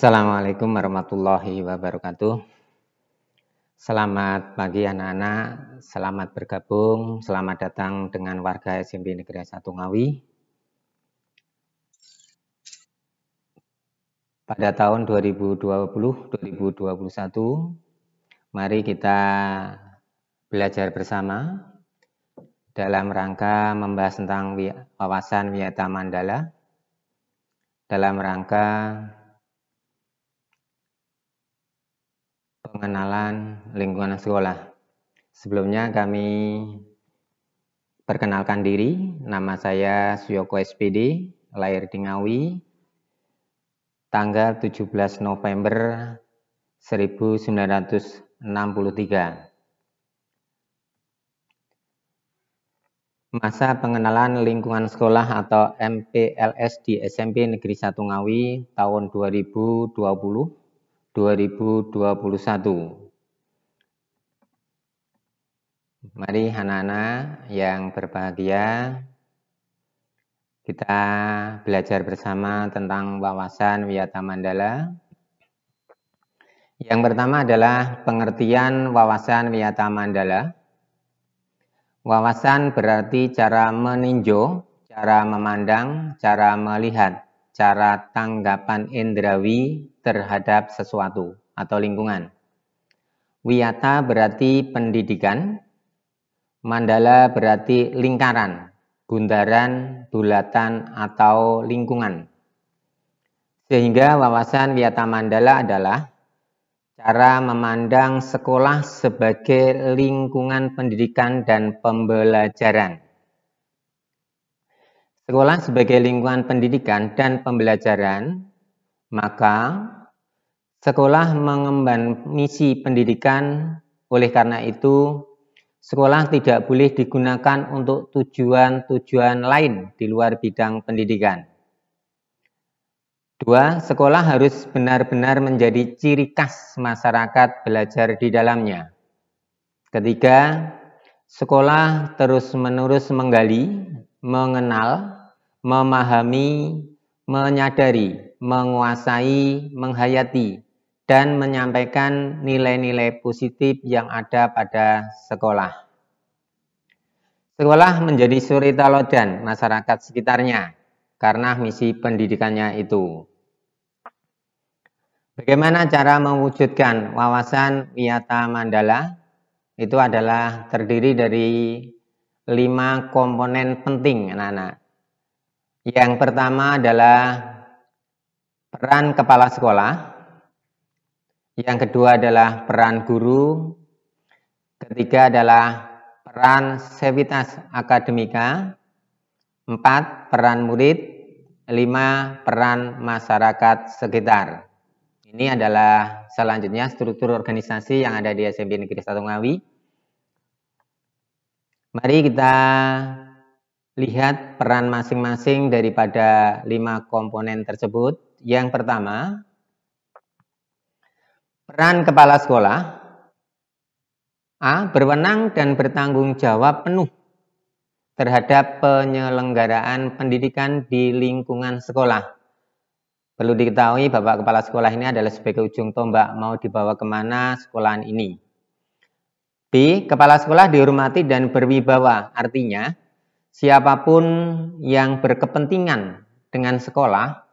Assalamualaikum warahmatullahi wabarakatuh. Selamat pagi anak-anak, selamat bergabung, selamat datang dengan warga SMP Negeri 1 Ngawi. Pada tahun 2020-2021, mari kita belajar bersama dalam rangka membahas tentang wawasan Wiyata Mandala, dalam rangka pengenalan lingkungan sekolah. Sebelumnya kami perkenalkan diri, nama saya Suyoko SPD, lahir di Ngawi, tanggal 17 November 1963. Masa pengenalan lingkungan sekolah atau MPLS di SMP Negeri 1 Ngawi tahun 2020-2021. Mari anak-anak yang berbahagia, kita belajar bersama tentang wawasan Wiyata Mandala. Yang pertama adalah pengertian wawasan Wiyata Mandala. Wawasan berarti cara meninjau, cara memandang, cara melihat, cara tanggapan indrawi terhadap sesuatu atau lingkungan. Wiyata berarti pendidikan. Mandala berarti lingkaran, bundaran, bulatan, atau lingkungan. Sehingga wawasan Wiyata Mandala adalah cara memandang sekolah sebagai lingkungan pendidikan dan pembelajaran. Sekolah sebagai lingkungan pendidikan dan pembelajaran, maka sekolah mengemban misi pendidikan. Oleh karena itu, sekolah tidak boleh digunakan untuk tujuan-tujuan lain di luar bidang pendidikan. 2. Sekolah harus benar-benar menjadi ciri khas masyarakat belajar di dalamnya. 3. Sekolah terus-menerus menggali, mengenal, memahami, menyadari, menguasai, menghayati, dan menyampaikan nilai-nilai positif yang ada pada sekolah. Sekolah menjadi suri teladan masyarakat sekitarnya karena misi pendidikannya itu. Bagaimana cara mewujudkan wawasan Wiyata Mandala? Itu adalah terdiri dari 5 komponen penting, anak-anak. Yang pertama adalah peran kepala sekolah. Yang kedua adalah peran guru. Ketiga adalah peran sivitas akademika. 4. Peran murid. 5. Peran masyarakat sekitar. Ini adalah selanjutnya struktur organisasi yang ada di SMP Negeri 1 Ngawi. Mari kita lihat peran masing-masing daripada 5 komponen tersebut. Yang pertama, peran kepala sekolah. A. Berwenang dan bertanggung jawab penuh terhadap penyelenggaraan pendidikan di lingkungan sekolah. Perlu diketahui Bapak Kepala Sekolah ini adalah sebagai ujung tombak mau dibawa kemana sekolahan ini. B. Kepala sekolah dihormati dan berwibawa. Artinya, siapapun yang berkepentingan dengan sekolah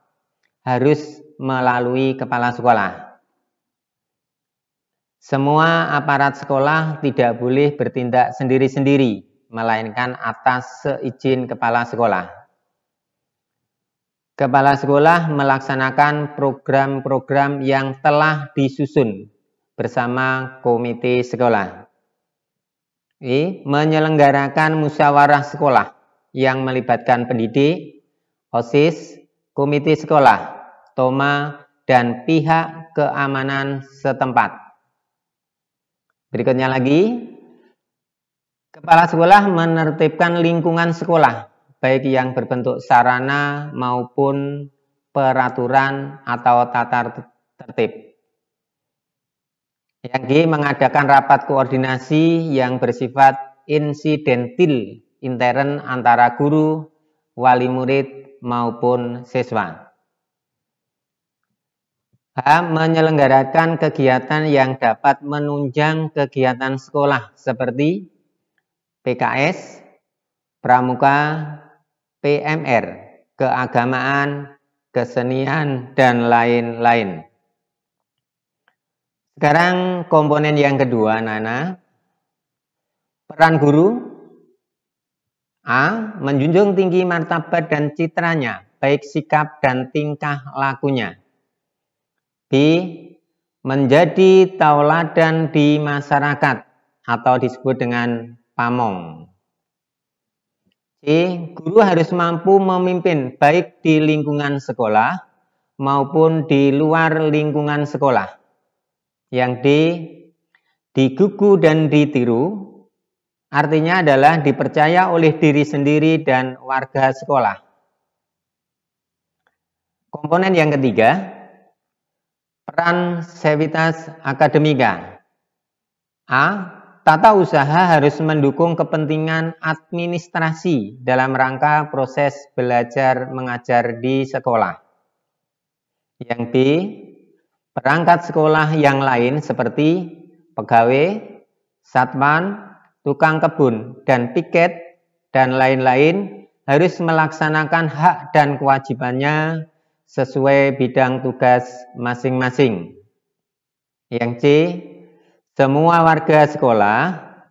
harus melalui kepala sekolah. Semua aparat sekolah tidak boleh bertindak sendiri-sendiri, melainkan atas seizin kepala sekolah. Kepala sekolah melaksanakan program-program yang telah disusun bersama komite sekolah. Menyelenggarakan musyawarah sekolah yang melibatkan pendidik, OSIS, komite sekolah, TOMA, dan pihak keamanan setempat. Berikutnya lagi, kepala sekolah menertibkan lingkungan sekolah, baik yang berbentuk sarana maupun peraturan atau tata tertib. Yang G, mengadakan rapat koordinasi yang bersifat insidentil intern antara guru, wali murid maupun siswa. H. Menyelenggarakan kegiatan yang dapat menunjang kegiatan sekolah seperti PKS, pramuka, PMR, keagamaan, kesenian, dan lain-lain. Sekarang komponen yang kedua, Nana. Peran guru. A. Menjunjung tinggi martabat dan citranya, baik sikap dan tingkah lakunya. B. Menjadi tauladan di masyarakat atau disebut dengan pamong. C. Guru harus mampu memimpin baik di lingkungan sekolah maupun di luar lingkungan sekolah. Yang D. Digugu dan ditiru, artinya adalah dipercaya oleh diri sendiri dan warga sekolah. Komponen yang ketiga, peran civitas akademika. A. Tata usaha harus mendukung kepentingan administrasi dalam rangka proses belajar mengajar di sekolah. Yang B. Perangkat sekolah yang lain seperti pegawai, satpam, tukang kebun, dan piket, dan lain-lain harus melaksanakan hak dan kewajibannya sesuai bidang tugas masing-masing. Yang C. Semua warga sekolah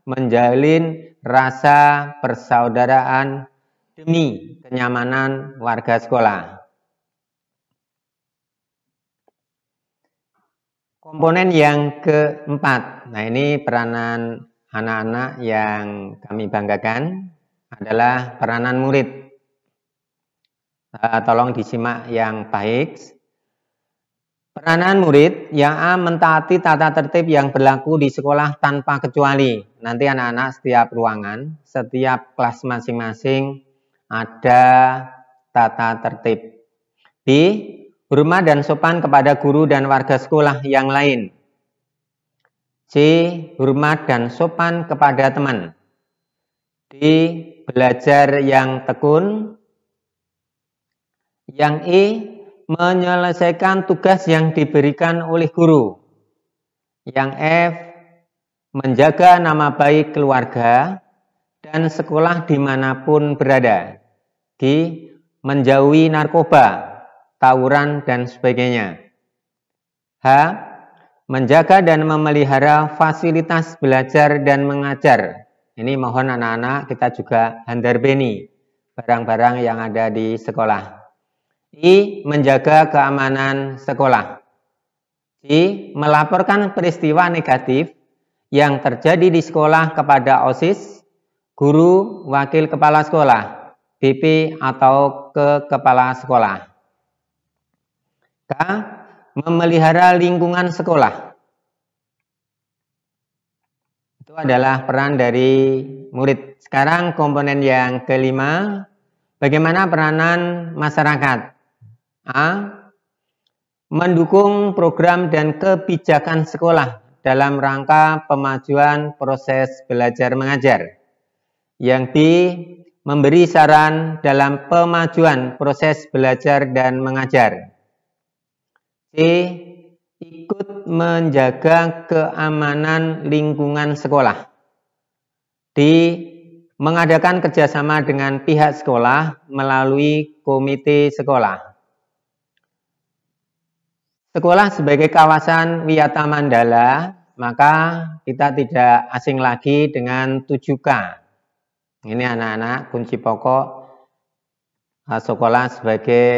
menjalin rasa persaudaraan demi kenyamanan warga sekolah. Komponen yang keempat, nah ini peranan anak-anak yang kami banggakan adalah peranan murid. Tolong disimak yang baik. Peranan murid yang A. Mentaati tata tertib yang berlaku di sekolah tanpa kecuali. Nanti anak-anak setiap ruangan, setiap kelas masing-masing ada tata tertib. B. Hormat dan sopan kepada guru dan warga sekolah yang lain. C. Hormat dan sopan kepada teman. D. Belajar yang tekun. Yang E. Menyelesaikan tugas yang diberikan oleh guru. Yang F. Menjaga nama baik keluarga dan sekolah dimanapun berada. G. Menjauhi narkoba, tawuran, dan sebagainya. H. Menjaga dan memelihara fasilitas belajar dan mengajar. Ini mohon anak-anak kita juga handarbeni barang-barang yang ada di sekolah. I. Menjaga keamanan sekolah. I. Melaporkan peristiwa negatif yang terjadi di sekolah kepada OSIS, guru, wakil kepala sekolah, BP, atau ke kepala sekolah. K. Memelihara lingkungan sekolah. Itu adalah peran dari murid. Sekarang komponen yang kelima, bagaimana peranan masyarakat. A. Mendukung program dan kebijakan sekolah dalam rangka pemajuan proses belajar mengajar. Yang B. Memberi saran dalam pemajuan proses belajar dan mengajar. C. Ikut menjaga keamanan lingkungan sekolah. D. Mengadakan kerjasama dengan pihak sekolah melalui komite sekolah. Sekolah sebagai kawasan wisata Mandala, maka kita tidak asing lagi dengan 7K. Ini anak-anak kunci pokok sekolah sebagai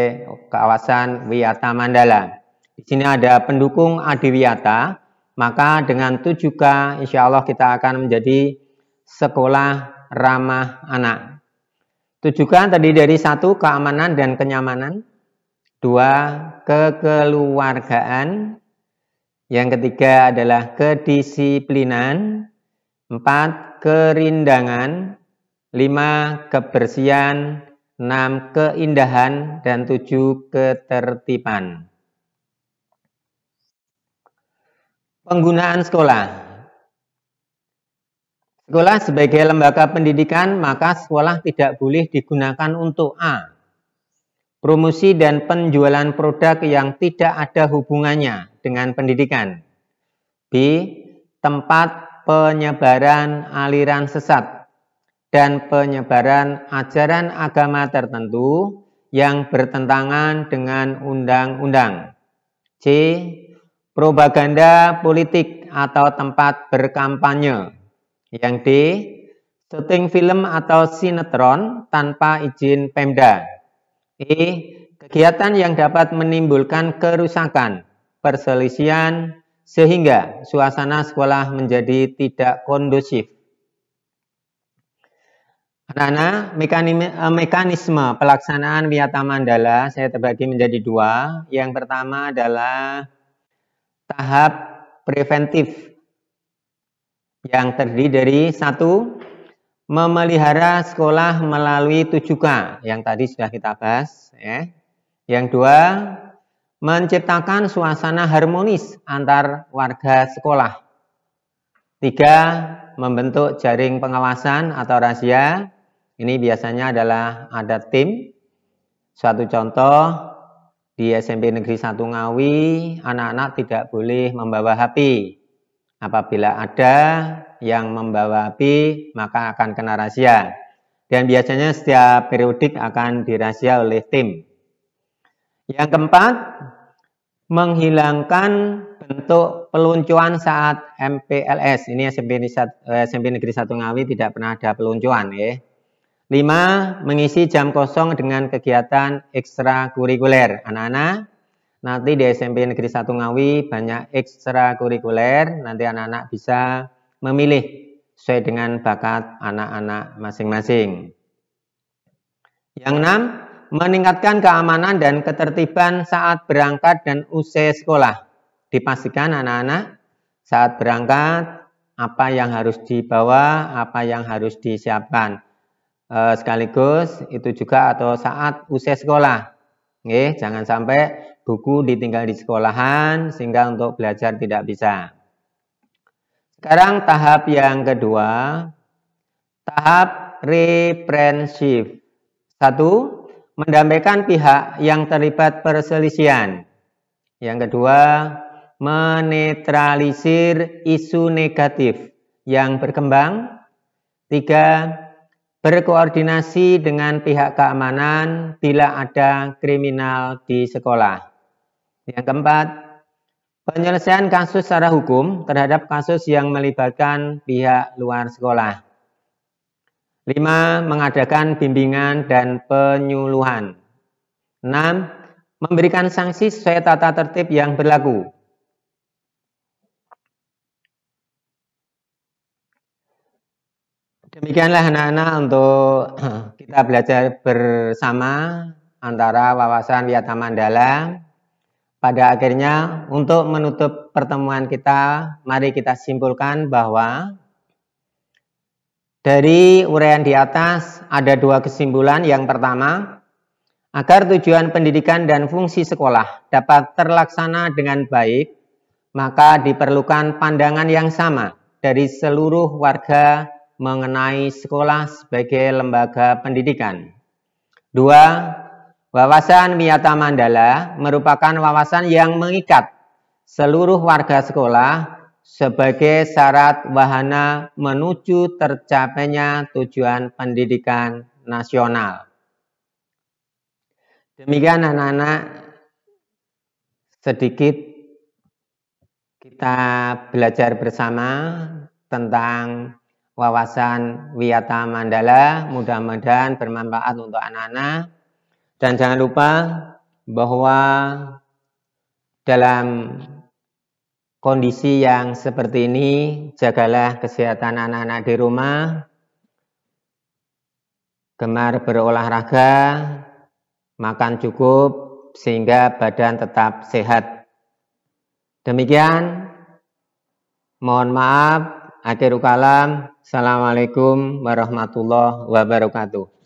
kawasan wisata Mandala. Di sini ada pendukung adiwiyata, maka dengan 7K insya Allah kita akan menjadi sekolah ramah anak. 7K tadi dari 1 keamanan dan kenyamanan, 2 kekeluargaan, yang ketiga adalah kedisiplinan, 4 kerindangan, 5 kebersihan, 6 keindahan, dan 7 ketertiban. Penggunaan sekolah. Sekolah sebagai lembaga pendidikan, maka sekolah tidak boleh digunakan untuk A. promosi dan penjualan produk yang tidak ada hubungannya dengan pendidikan. B. Tempat penyebaran aliran sesat dan penyebaran ajaran agama tertentu yang bertentangan dengan undang-undang. C. Propaganda politik atau tempat berkampanye. Yang D. Syuting film atau sinetron tanpa izin Pemda. E. Kegiatan yang dapat menimbulkan kerusakan, perselisihan, sehingga suasana sekolah menjadi tidak kondusif. Anak-anak, mekanisme pelaksanaan Wiyata Mandala saya terbagi menjadi dua. Yang pertama adalah tahap preventif yang terdiri dari satu, memelihara sekolah melalui 7K yang tadi sudah kita bahas. Yang dua, menciptakan suasana harmonis antar warga sekolah. Tiga, membentuk jaring pengawasan atau razia. Ini biasanya adalah ada tim. Suatu contoh, di SMP Negeri 1 Ngawi, anak-anak tidak boleh membawa HP. Apabila ada yang membawa HP, maka akan kena razia. Dan biasanya setiap periodik akan dirazia oleh tim. Yang keempat, menghilangkan bentuk peluncuran saat MPLS. Ini SMP Negeri 1 Ngawi tidak pernah ada peluncuran. 5. Mengisi jam kosong dengan kegiatan ekstrakurikuler. Anak-anak, nanti di SMP Negeri 1 Ngawi banyak ekstrakurikuler. Nanti anak-anak bisa memilih sesuai dengan bakat anak-anak masing-masing. Yang 6. Meningkatkan keamanan dan ketertiban saat berangkat dan usai sekolah. Dipastikan anak-anak saat berangkat apa yang harus dibawa, apa yang harus disiapkan. Sekaligus itu juga atau saat usai sekolah. Jangan sampai buku ditinggal di sekolahan sehingga untuk belajar tidak bisa. Sekarang tahap yang kedua, tahap reprensif. 1. Mendampingkan pihak yang terlibat perselisihan. Yang kedua, menetralisir isu negatif yang berkembang. 3. Berkoordinasi dengan pihak keamanan bila ada kriminal di sekolah. Yang keempat, penyelesaian kasus secara hukum terhadap kasus yang melibatkan pihak luar sekolah. 5. Mengadakan bimbingan dan penyuluhan. 6. Memberikan sanksi sesuai tata tertib yang berlaku. Demikianlah anak-anak untuk kita belajar bersama antara Wawasan Wiyata Mandala. Pada akhirnya untuk menutup pertemuan kita, mari kita simpulkan bahwa dari uraian di atas ada dua kesimpulan. Yang pertama, agar tujuan pendidikan dan fungsi sekolah dapat terlaksana dengan baik, maka diperlukan pandangan yang sama dari seluruh warga mengenai sekolah sebagai lembaga pendidikan. 2. Wawasan Wiyata Mandala merupakan wawasan yang mengikat seluruh warga sekolah sebagai syarat wahana menuju tercapainya tujuan pendidikan nasional. Demikian anak-anak, sedikit kita belajar bersama tentang wawasan Wiyata Mandala. Mudah-mudahan bermanfaat untuk anak-anak. Dan jangan lupa bahwa dalam kondisi yang seperti ini, jagalah kesehatan anak-anak di rumah, gemar berolahraga, makan cukup sehingga badan tetap sehat. Demikian, mohon maaf, akhirul kalam. Assalamualaikum warahmatullahi wabarakatuh.